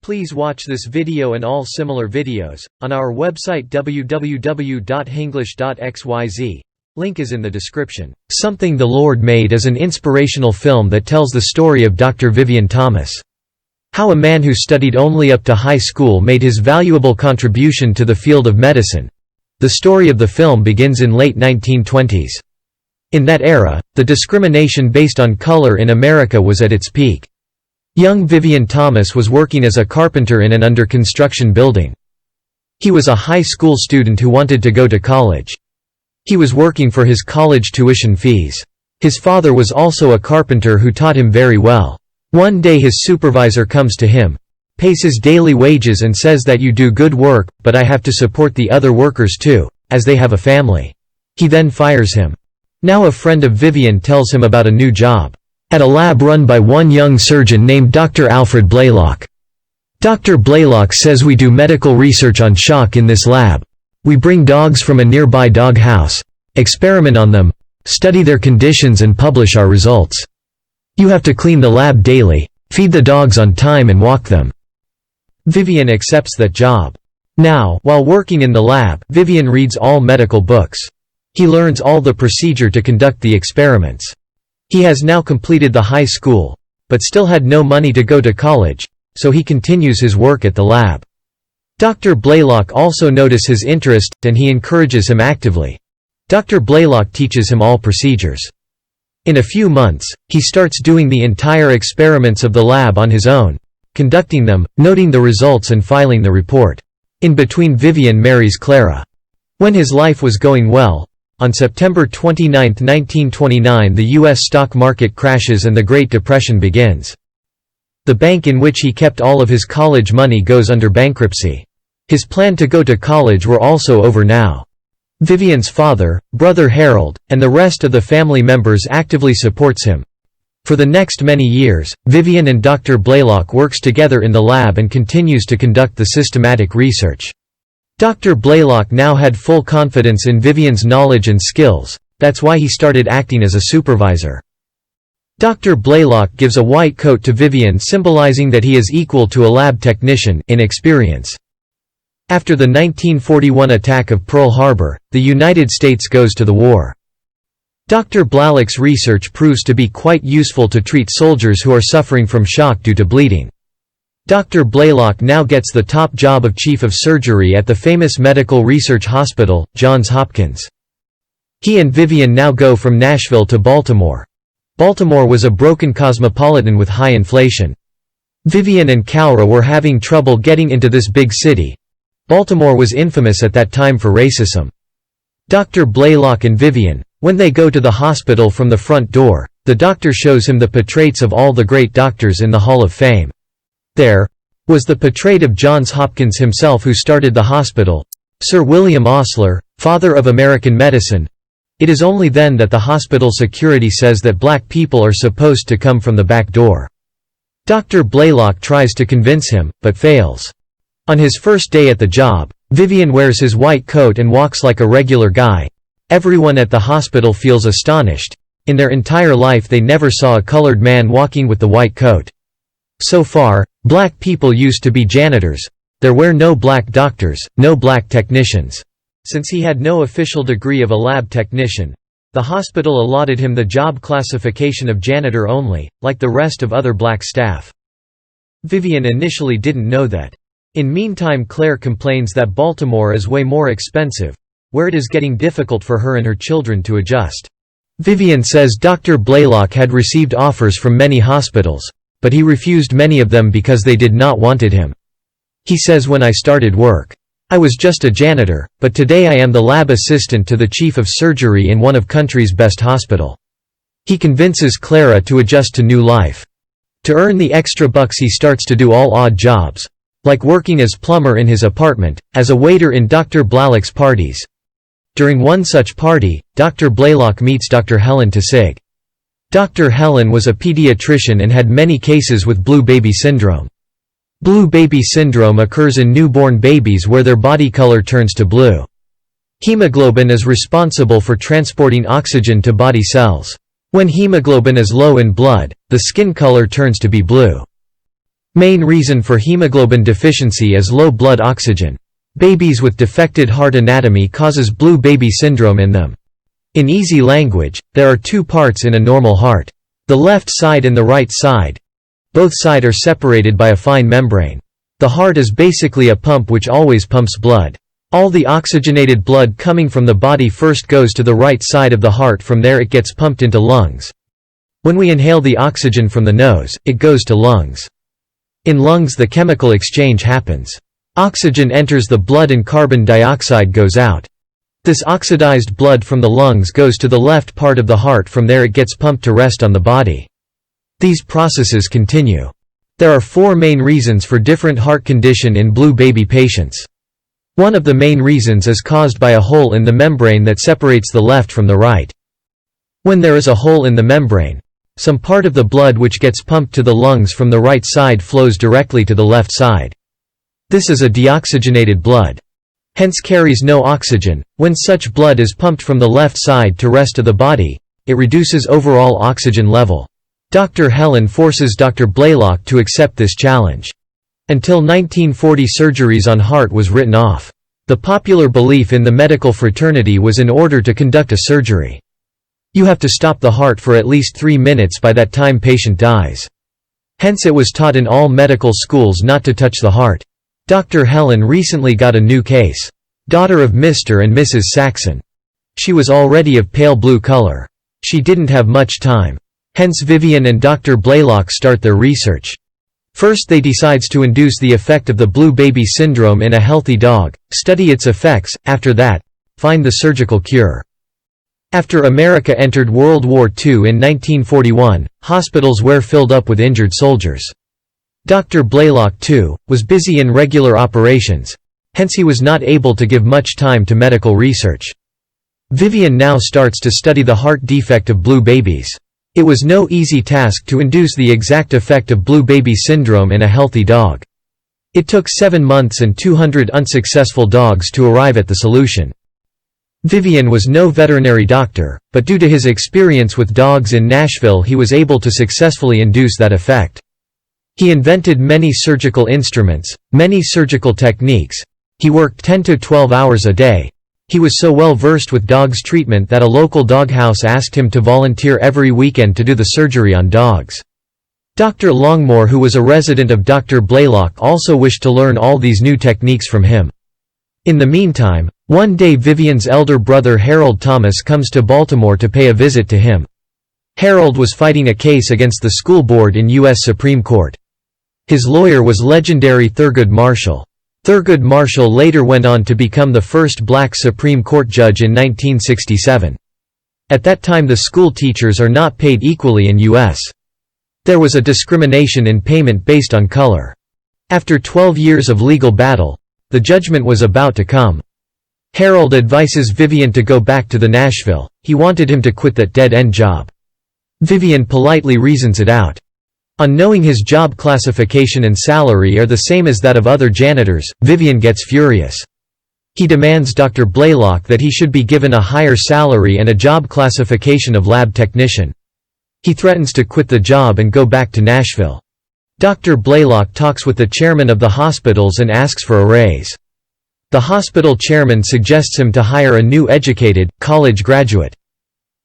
Please watch this video and all similar videos on our website www.hinglish.xyz. Link is in the description. Something the Lord Made is an inspirational film that tells the story of Dr. Vivien Thomas. How a man who studied only up to high school made his valuable contribution to the field of medicine. The story of the film begins in late 1920s. In that era, the discrimination based on color in America was at its peak. Young Vivien Thomas was working as a carpenter in an under-construction building. He was a high school student who wanted to go to college. He was working for his college tuition fees. His father was also a carpenter who taught him very well. One day his supervisor comes to him, pays his daily wages and says that you do good work, but I have to support the other workers too, as they have a family. He then fires him. Now a friend of Vivian tells him about a new job at a lab run by one young surgeon named Dr. Alfred Blalock. Dr. Blalock says we do medical research on shock in this lab. We bring dogs from a nearby dog house, experiment on them, study their conditions and publish our results. You have to clean the lab daily, feed the dogs on time and walk them. Vivian accepts that job. Now, while working in the lab, Vivian reads all medical books. He learns all the procedure to conduct the experiments. He has now completed the high school, but still had no money to go to college, so he continues his work at the lab. Dr. Blalock also notices his interest, and he encourages him actively. Dr. Blalock teaches him all procedures. In a few months, he starts doing the entire experiments of the lab on his own, conducting them, noting the results and filing the report. In between, Vivian marries Clara. When his life was going well, on September 29, 1929 the U.S. stock market crashes and the Great Depression begins. The bank in which he kept all of his college money goes under bankruptcy. His plan to go to college were also over now. Vivian's father, brother Harold, and the rest of the family members actively supports him. For the next many years, Vivian and Dr. Blalock works together in the lab and continues to conduct the systematic research. Dr. Blalock now had full confidence in Vivian's knowledge and skills, that's why he started acting as a supervisor. Dr. Blalock gives a white coat to Vivian, symbolizing that he is equal to a lab technician in experience. After the 1941 attack of Pearl Harbor, the United States goes to the war. Dr. Blalock's research proves to be quite useful to treat soldiers who are suffering from shock due to bleeding. Dr. Blalock now gets the top job of chief of surgery at the famous medical research hospital, Johns Hopkins. He and Vivian now go from Nashville to Baltimore. Baltimore was a broken cosmopolitan with high inflation. Vivian and Clara were having trouble getting into this big city. Baltimore was infamous at that time for racism. Dr. Blalock and Vivian, when they go to the hospital from the front door, the doctor shows him the portraits of all the great doctors in the Hall of Fame. There was the portrait of Johns Hopkins himself, who started the hospital, Sir William Osler, father of American medicine. It is only then that the hospital security says that black people are supposed to come from the back door. Dr. Blalock tries to convince him, but fails. On his first day at the job, Vivian wears his white coat and walks like a regular guy. Everyone at the hospital feels astonished. In their entire life they never saw a colored man walking with the white coat. So far, black people used to be janitors. There were no black doctors, no black technicians. Since he had no official degree of a lab technician, the hospital allotted him the job classification of janitor only, like the rest of other black staff. Vivian initially didn't know that. In meantime, Claire complains that Baltimore is way more expensive, where it is getting difficult for her and her children to adjust. Vivian says Dr. Blalock had received offers from many hospitals, but he refused many of them because they did not wanted him. He says, when I started work, I was just a janitor, but today I am the lab assistant to the chief of surgery in one of country's best hospital. He convinces Clara to adjust to new life. To earn the extra bucks he starts to do all odd jobs, like working as plumber in his apartment, as a waiter in Dr. Blalock's parties. During one such party, Dr. Blalock meets Dr. Helen Tissig. Dr. Helen was a pediatrician and had many cases with blue baby syndrome. Blue baby syndrome occurs in newborn babies where their body color turns to blue. Hemoglobin is responsible for transporting oxygen to body cells. When hemoglobin is low in blood, the skin color turns to be blue. Main reason for hemoglobin deficiency is low blood oxygen. Babies with defected heart anatomy causes blue baby syndrome in them. In easy language, there are two parts in a normal heart. The left side and the right side. Both sides are separated by a fine membrane. The heart is basically a pump which always pumps blood. All the oxygenated blood coming from the body first goes to the right side of the heart. From there it gets pumped into lungs. When we inhale the oxygen from the nose, it goes to lungs. In lungs the chemical exchange happens. Oxygen enters the blood and carbon dioxide goes out. This oxidized blood from the lungs goes to the left part of the heart. From there it gets pumped to rest on the body. These processes continue. There are 4 main reasons for different heart condition in blue baby patients. One of the main reasons is caused by a hole in the membrane that separates the left from the right. When there is a hole in the membrane, some part of the blood which gets pumped to the lungs from the right side flows directly to the left side. This is a deoxygenated blood. Hence carries no oxygen. When such blood is pumped from the left side to rest of the body, it reduces overall oxygen level. Dr. Helen forces Dr. Blalock to accept this challenge. Until 1940 surgeries on heart was written off. The popular belief in the medical fraternity was in order to conduct a surgery, you have to stop the heart for at least 3 minutes, by that time patient dies. Hence it was taught in all medical schools not to touch the heart. Dr. Helen recently got a new case. Daughter of Mr. and Mrs. Saxon. She was already of pale blue color. She didn't have much time. Hence Vivian and Dr. Blalock start their research. First they decides to induce the effect of the blue baby syndrome in a healthy dog, study its effects, after that, find the surgical cure. After America entered World War II in 1941, hospitals were filled up with injured soldiers. Dr. Blalock, too, was busy in regular operations, hence he was not able to give much time to medical research. Vivian now starts to study the heart defect of blue babies. It was no easy task to induce the exact effect of blue baby syndrome in a healthy dog. It took 7 months and 200 unsuccessful dogs to arrive at the solution. Vivian was no veterinary doctor, but due to his experience with dogs in Nashville he was able to successfully induce that effect. He invented many surgical instruments, many surgical techniques. He worked 10 to 12 hours a day. He was so well versed with dogs' treatment that a local doghouse asked him to volunteer every weekend to do the surgery on dogs. Dr. Longmore, who was a resident of Dr. Blalock, also wished to learn all these new techniques from him. In the meantime, one day Vivian's elder brother Harold Thomas comes to Baltimore to pay a visit to him. Harold was fighting a case against the school board in U.S. Supreme Court. His lawyer was legendary Thurgood Marshall. Thurgood Marshall later went on to become the first black Supreme Court judge in 1967. At that time the school teachers are not paid equally in U.S. There was a discrimination in payment based on color. After 12 years of legal battle, the judgment was about to come. Harold advises Vivian to go back to the Nashville. He wanted him to quit that dead-end job. Vivian politely reasons it out. On knowing his job classification and salary are the same as that of other janitors, Vivian gets furious. He demands Dr. Blalock that he should be given a higher salary and a job classification of lab technician. He threatens to quit the job and go back to Nashville. Dr. Blalock talks with the chairman of the hospitals and asks for a raise. The hospital chairman suggests him to hire a new educated, college graduate.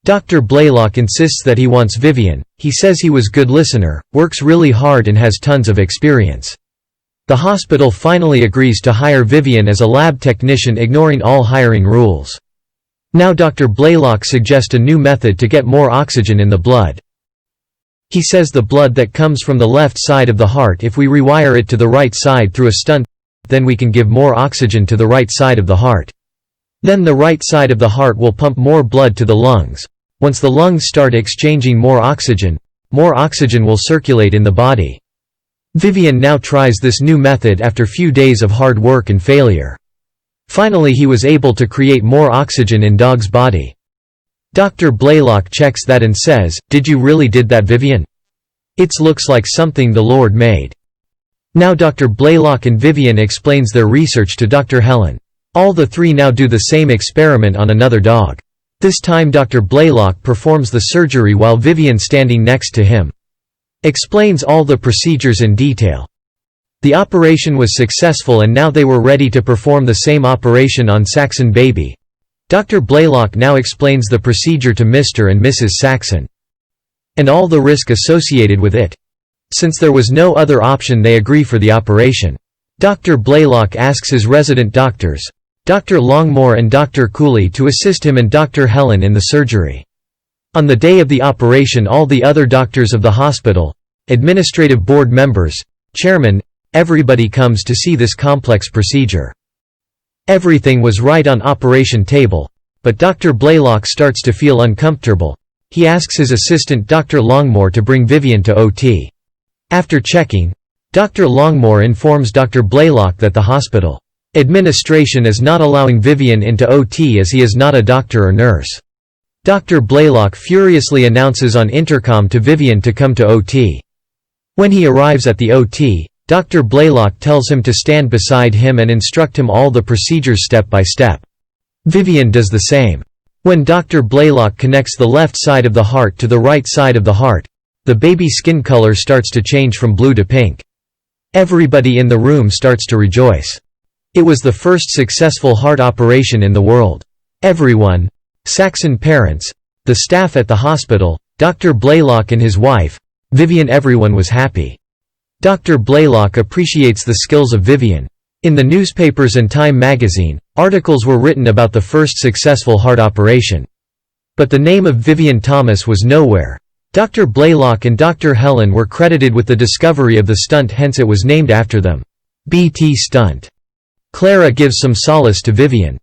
Dr. Blalock insists that he wants Vivian. He says he was good listener, works really hard and has tons of experience. The hospital finally agrees to hire Vivian as a lab technician, ignoring all hiring rules. Now Dr. Blalock suggests a new method to get more oxygen in the blood. He says the blood that comes from the left side of the heart, if we rewire it to the right side through a stent, then we can give more oxygen to the right side of the heart. Then the right side of the heart will pump more blood to the lungs. Once the lungs start exchanging more oxygen will circulate in the body. Vivian now tries this new method after few days of hard work and failure. Finally he was able to create more oxygen in dog's body. Dr. Blalock checks that and says, "Did you really did that, Vivian? It looks like something the Lord made." Now Dr. Blalock and Vivian explains their research to Dr. Helen. All the three now do the same experiment on another dog. This time Dr. Blalock performs the surgery while Vivian standing next to him. Explains all the procedures in detail. The operation was successful and now they were ready to perform the same operation on Saxon baby. Dr. Blalock now explains the procedure to Mr. and Mrs. Saxon, and all the risk associated with it. Since there was no other option, they agree for the operation. Dr. Blalock asks his resident doctors, Dr. Longmore and Dr. Cooley, to assist him and Dr. Helen in the surgery. On the day of the operation, all the other doctors of the hospital, administrative board members, chairman, everybody comes to see this complex procedure. Everything was right on operation table, but Dr. Blalock starts to feel uncomfortable. He asks his assistant Dr. Longmore to bring Vivian to OT. After checking, Dr. Longmore informs Dr. Blalock that the hospital administration is not allowing Vivian into OT as he is not a doctor or nurse. Dr. Blalock furiously announces on intercom to Vivian to come to OT. When he arrives at the OT, Dr. Blalock tells him to stand beside him and instruct him all the procedures step by step. Vivian does the same. When Dr. Blalock connects the left side of the heart to the right side of the heart, the baby's skin color starts to change from blue to pink. Everybody in the room starts to rejoice. It was the first successful heart operation in the world. Everyone, Saxon parents, the staff at the hospital, Dr. Blalock and his wife, Vivian, everyone was happy. Dr. Blalock appreciates the skills of Vivian. In the newspapers and Time magazine, articles were written about the first successful heart operation. But the name of Vivien Thomas was nowhere. Dr. Blalock and Dr. Helen were credited with the discovery of the stunt, hence it was named after them. BT stunt. Clara gives some solace to Vivian.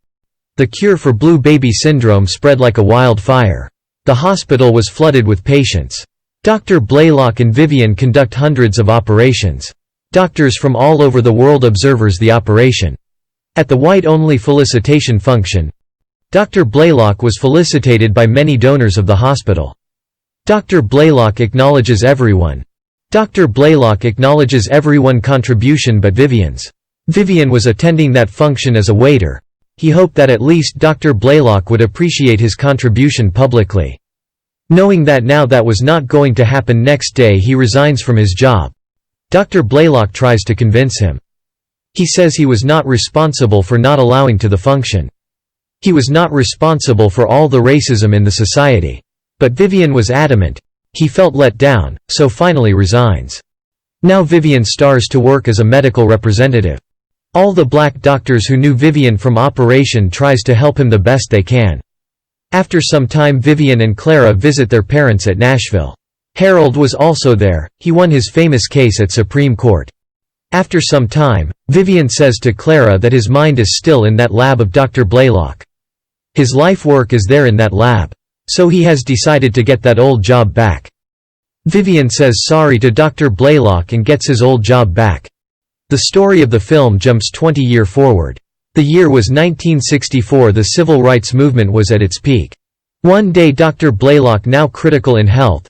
The cure for blue baby syndrome spread like a wildfire. The hospital was flooded with patients. Dr. Blalock and Vivian conduct hundreds of operations. Doctors from all over the world observes the operation. At the white-only felicitation function, Dr. Blalock was felicitated by many donors of the hospital. Dr. Blalock acknowledges everyone. Dr. Blalock acknowledges everyone contribution but Vivian's. Vivian was attending that function as a waiter. He hoped that at least Dr. Blalock would appreciate his contribution publicly. Knowing that now that was not going to happen, next day he resigns from his job. Dr. Blalock tries to convince him. He says he was not responsible for not allowing to the function. He was not responsible for all the racism in the society. But Vivian was adamant. He felt let down, so finally resigns. Now Vivian stars to work as a medical representative. All the black doctors who knew Vivian from operation tries to help him the best they can. After some time, Vivian and Clara visit their parents at Nashville. Harold was also there. He won his famous case at Supreme Court. After some time, Vivian says to Clara that his mind is still in that lab of Dr. Blalock. His life work is there in that lab. So he has decided to get that old job back. Vivian says sorry to Dr. Blalock and gets his old job back. The story of the film jumps 20 years forward. The year was 1964. The civil rights movement was at its peak. One day Dr. Blalock, now critical in health,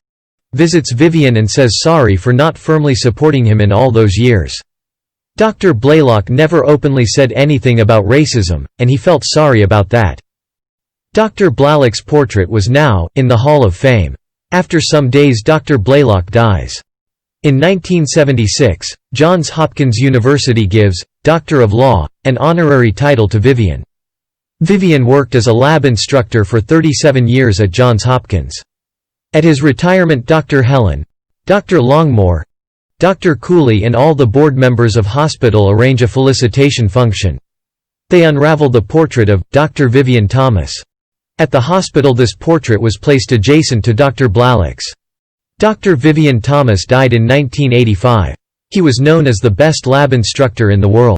visits Vivian and says sorry for not firmly supporting him in all those years. Dr. Blalock never openly said anything about racism, and he felt sorry about that. Dr. Blalock's portrait was now in the Hall of Fame. After some days Dr. Blalock dies. In 1976, Johns Hopkins University gives Doctor of Law an honorary title to Vivian. Vivian worked as a lab instructor for 37 years at Johns Hopkins. At his retirement, Dr. Helen, Dr. Longmore, Dr. Cooley and all the board members of hospital arrange a felicitation function. They unravel the portrait of Dr. Vivien Thomas. At the hospital, this portrait was placed adjacent to Dr. Blalock's. Dr. Vivien Thomas died in 1985. He was known as the best lab instructor in the world.